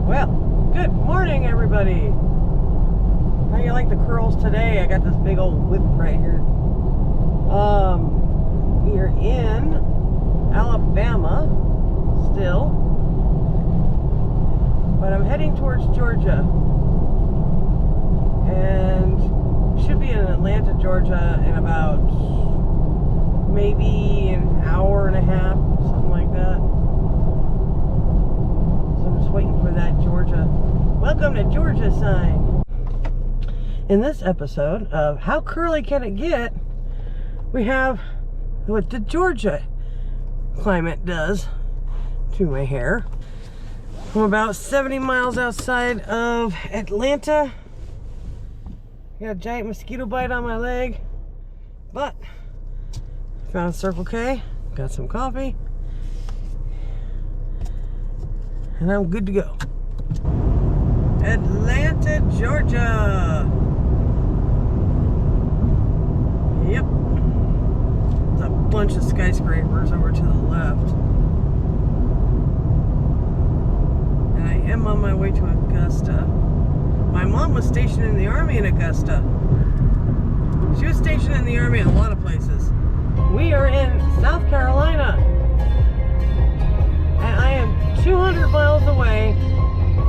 Well, good morning, everybody. How you like the curls today? I got this big old whip right here. We are in Alabama still, but I'm heading towards Georgia, and should be in Atlanta, Georgia in about maybe an hour and a half, something like that. Waiting for that Georgia welcome to Georgia sign. In this episode of How Curly Can It Get, we have what the Georgia climate does to my hair. I'm about 70 miles outside of Atlanta. Got a giant mosquito bite on my leg, but found Circle K, got some coffee, and I'm good to go. Atlanta, Georgia. Yep. There's a bunch of skyscrapers over to the left. And I am on my way to Augusta. My mom was stationed in the Army in Augusta. She was stationed in the Army in a lot of places. We are in South Carolina. And I am 200 miles away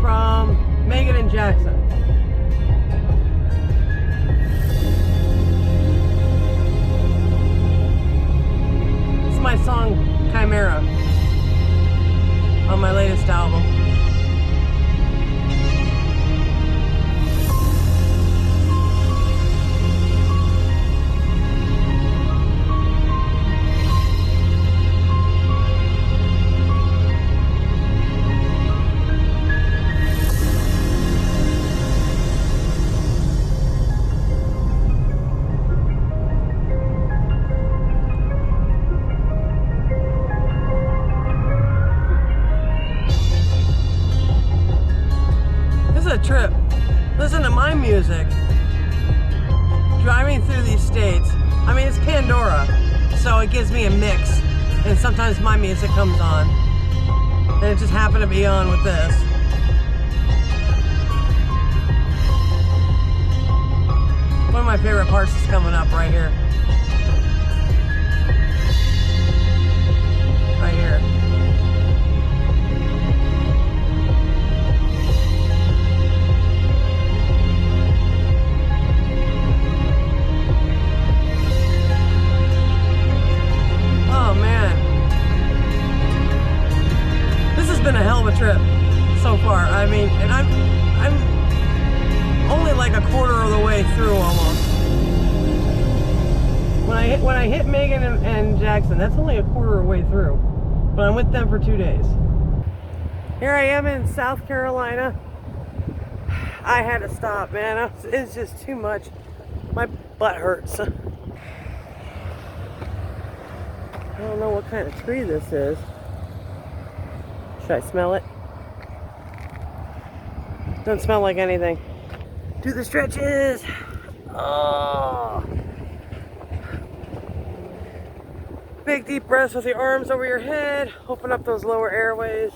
from Megan and Jackson. This is my song Chimera on my latest album. Trip. Listen to my music. Driving through these states. I mean, it's Pandora, so it gives me a mix. And sometimes my music comes on. And it just happened to be on with this. One of my favorite parts is coming up right here. Right here. Oh man, this has been a hell of a trip so far. I mean, and I'm only like a quarter of the way through almost. When I hit Megan and Jackson, that's only a quarter of the way through, but I'm with them for 2 days. Here I am in South Carolina. I had to stop, man. It's just too much. My butt hurts. I don't know what kind of tree this is. Should I smell it? Doesn't smell like anything. Do the stretches. Oh. Big deep breaths with your arms over your head. Open up those lower airways.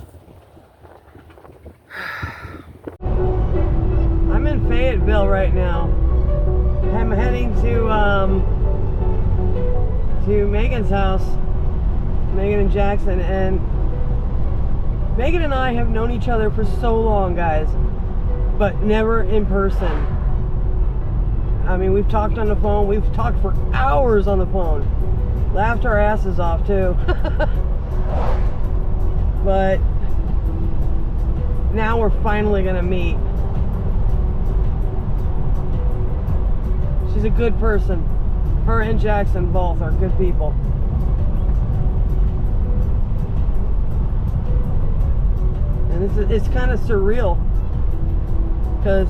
I'm in Fayetteville right now. I'm heading to Megan's house. Megan and Jackson, and Megan and I have known each other for so long, guys, but never in person. I mean, we've talked on the phone, we've talked for hours on the phone, laughed our asses off too. But now we're finally gonna meet. She's a good person. Her and Jackson both are good people. And it's kind of surreal because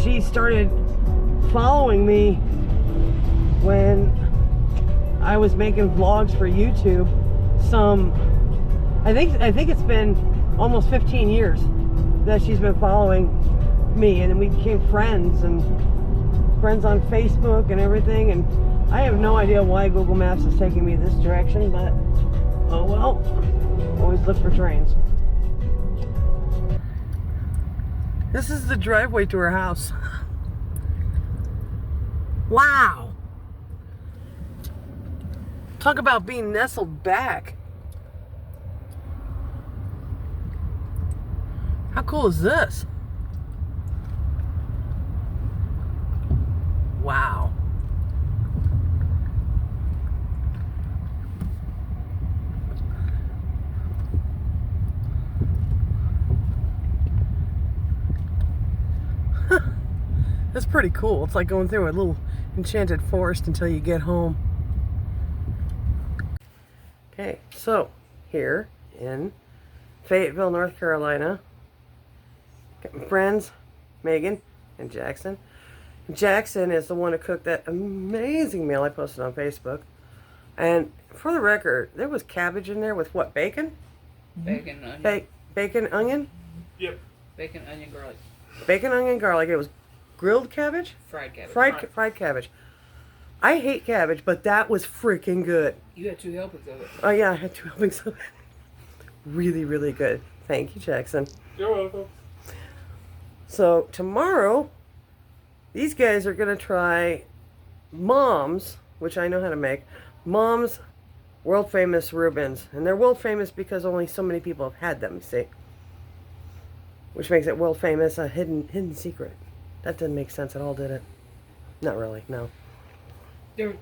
she started following me when I was making vlogs for YouTube. I think it's been almost 15 years that she's been following me, and then we became friends on Facebook and everything. And I have no idea why Google Maps is taking me this direction, but Oh well. Always look for trains. This is the driveway to her house. Wow. Talk about being nestled back. How cool is this? Wow. That's pretty cool. It's like going through a little enchanted forest until you get home. Okay, so here in Fayetteville, North Carolina, got my friends, Megan and Jackson. Jackson is the one who cooked that amazing meal I posted on Facebook. And for the record, there was cabbage in there with what, bacon? Bacon, onion. Bacon, onion? Yep. Bacon, onion, garlic. Bacon, onion, garlic. It was grilled cabbage? Fried cabbage. Fried cabbage. I hate cabbage, but that was freaking good. You had 2 helpings of it. Oh yeah, I had 2 helpings of it. Really, really good. Thank you, Jackson. You're welcome. So tomorrow, these guys are going to try Mom's, which I know how to make, Mom's world famous Reubens. And they're world famous because only so many people have had them, you see. Which makes it world famous, a hidden secret. That didn't make sense at all, did it? Not really, no. They're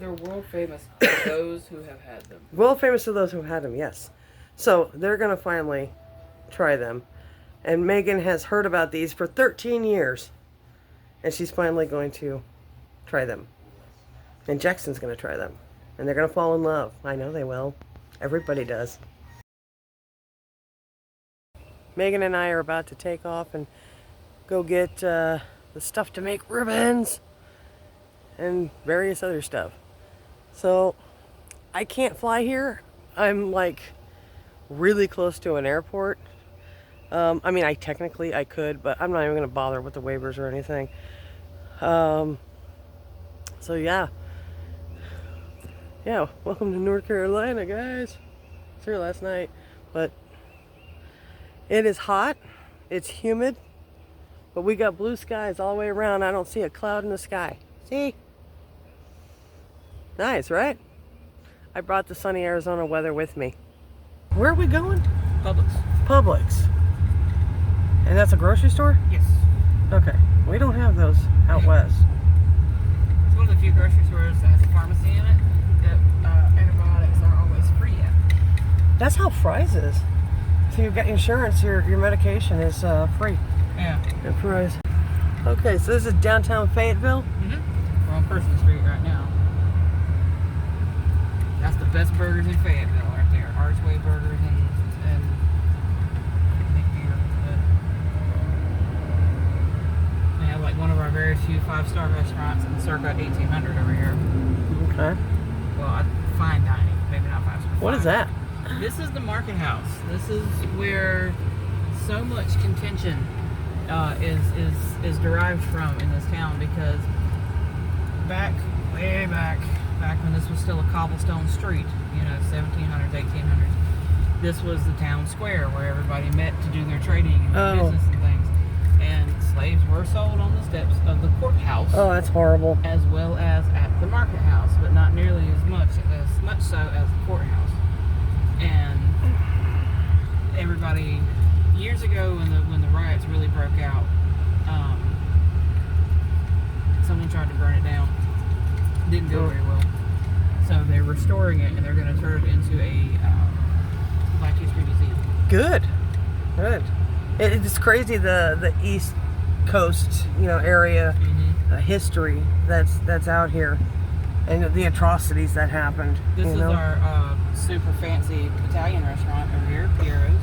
world famous to those who have had them. World famous to those who had them, yes. So they're going to finally try them. And Megan has heard about these for 13 years. And she's finally going to try them. And Jackson's going to try them. And they're going to fall in love. I know they will. Everybody does. Megan and I are about to take off and go get the stuff to make ribbons and various other stuff. So I can't fly here. I'm like really close to an airport. I mean, I could, but I'm not even going to bother with the waivers or anything. So yeah, welcome to North Carolina, guys. I was here last night, but it is hot, it's humid, but we got blue skies all the way around. I don't see a cloud in the sky. See? Nice, right? I brought the sunny Arizona weather with me. Where are we going? Publix. And that's a grocery store? Yes. Okay. We don't have those out west. It's one of the few grocery stores that has a pharmacy in it that antibiotics are always free at. That's how Fry's is. If you get insurance, your medication is free. Yeah. At Fry's. Okay, so this is downtown Fayetteville? Mm-hmm. We're on Person Street right now. That's the best burgers in Fayetteville right there. Archway Burgers and they have like one of our very few 5-star restaurants in circa 1800 over here. Okay. Well, fine dining, maybe not 5-star. What is that? This is the Market House. This is where so much contention is derived from in this town, because way back when this was still a cobblestone street, 1700s, 1800s, this was the town square where everybody met to do their trading and business and things. And slaves were sold on the steps of the courthouse. Oh, that's horrible. As well as at the market house, but not nearly as much so as the courthouse. And everybody, years ago when the riots really broke out, someone tried to burn it down. Didn't go very well. So they're restoring it, and they're going to turn it into a Black History Museum. Good. It's crazy the East Coast, area history that's out here, and the atrocities that happened. This is our super fancy Italian restaurant over here, Piero's.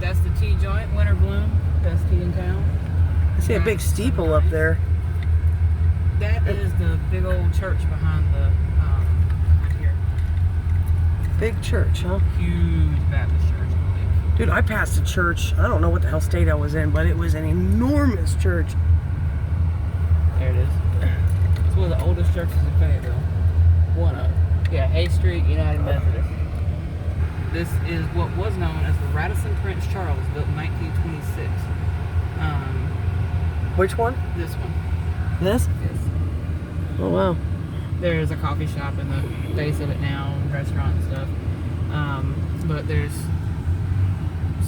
That's the tea joint, Winter Bloom, best tea in town. I see a big steeple up there. That is the big old church behind behind here. Big church, huh? Huge Baptist church, I believe. Dude, I passed a church. I don't know what the hell state I was in, but it was an enormous church. There it is. It's one of the oldest churches in Fayetteville. One of. Yeah, A Street United Methodist. This is what was known as the Radisson Prince Charles, built in 1926. Which one? This one. This? Yes. Oh, wow. There's a coffee shop in the base of it now, and restaurant and stuff. But there's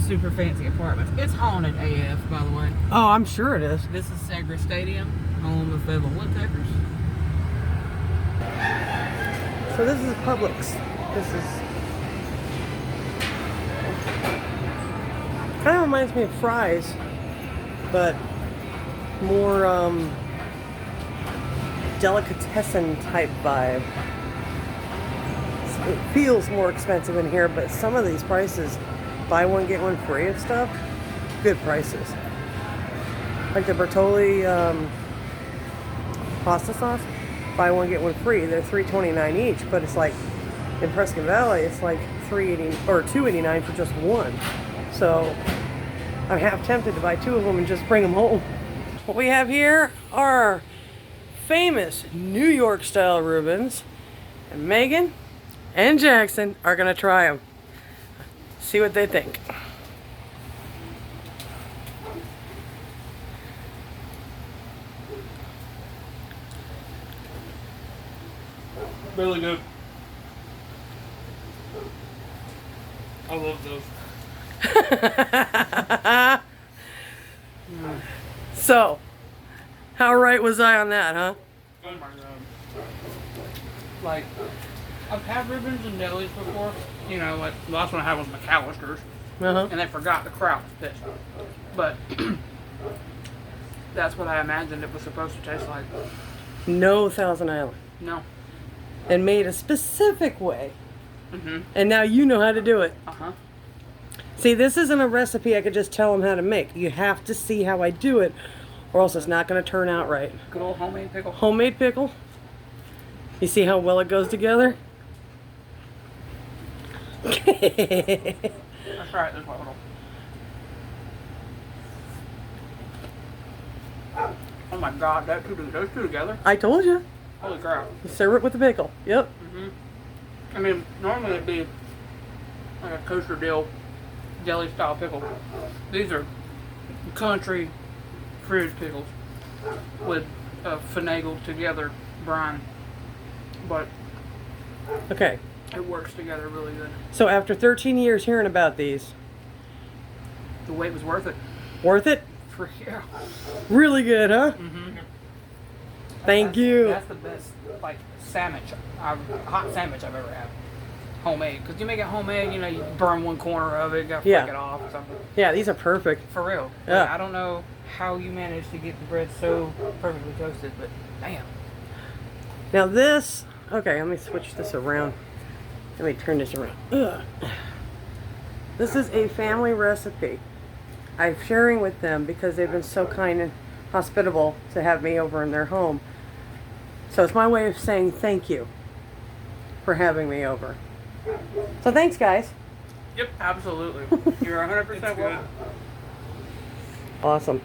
super fancy apartments. It's haunted AF, by the way. Oh, I'm sure it is. This is Segra Stadium, home of Fayetteville Woodpeckers. So this is Publix. This is kind of reminds me of Fry's, but more delicatessen type vibe. It feels more expensive in here, but some of these prices, buy one get one free of stuff, good prices. Like the Bertolli pasta sauce, buy one get one free. They're $3.29 each, but it's like in Prescott Valley, it's like $3.80 or $2.89 for just one. So I'm half tempted to buy two of them and just bring them home. What we have here are famous New York style Reubens, and Megan and Jackson are gonna try them. See what they think. Really good. I love those. So, how right was I on that, huh? Oh my god. Like, I've had ribbons and delis before. You know, like the last one I had was McAllister's, Uh-huh. and they forgot the kraut fish. But that's what I imagined it was supposed to taste like. No Thousand Island. No. And made a specific way. Mhm. And now you know how to do it. Uh huh. See, this isn't a recipe I could just tell them how to make. You have to see how I do it, or else it's not going to turn out right. Good old homemade pickle. Homemade pickle. You see how well it goes together? Let's try it this way. Hold on. Oh my god, those two together? I told you. Holy crap. You serve it with the pickle. Yep. I mean, normally it'd be like a kosher dill, deli style pickle. These are country fridge pickles with a finagled together brine, but Okay. it works together really good. So after 13 years hearing about these, The wait was worth it. worth it? For yeah. Really good, huh? Thank That's- you. That's the best like hot sandwich I've ever had. Homemade, because you make it homemade, you know, you burn one corner of it, gotta Yeah. flick it off or something. Yeah, these are perfect. For real. Yeah. Like, I don't know how you managed to get the bread so perfectly toasted, but damn. Now this, okay, let me switch this around. Let me turn this around. Ugh. This is a family recipe. I'm sharing with them because they've been so kind and hospitable to have me over in their home. So it's my way of saying thank you for having me over. So thanks, guys. Yep, absolutely. You're 100% welcome. Awesome.